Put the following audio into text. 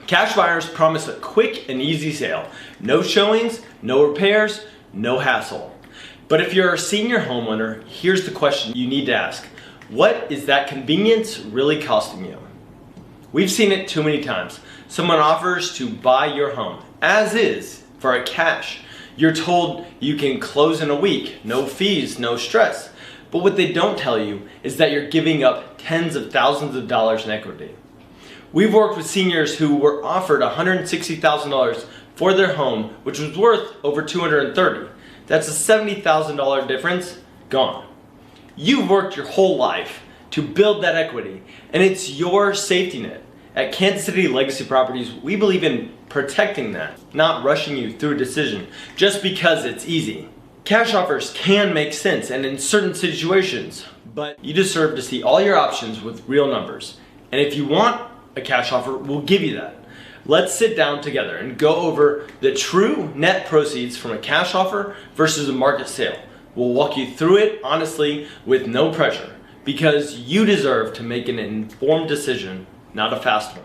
Cash buyers promise a quick and easy sale. No showings, no repairs, no hassle. But if you're a senior homeowner, here's the question you need to ask. What is that convenience really costing you? We've seen it too many times. Someone offers to buy your home, as is, for a cash. You're told you can close in a week, no fees, no stress. But what they don't tell you is that you're giving up tens of thousands of dollars in equity. We've worked with seniors who were offered $160,000 for their home, which was worth over $230,000. That's a $70,000 difference gone. You've worked your whole life to build that equity, and it's your safety net. At Kansas City Legacy Properties, we believe in protecting that, not rushing you through a decision just because it's easy. Cash offers can make sense and in certain situations, but you deserve to see all your options with real numbers. And if you want a cash offer, we'll give you that. Let's sit down together and go over the true net proceeds from a cash offer versus a market sale. We'll walk you through it honestly with no pressure, because you deserve to make an informed decision, not a fast one.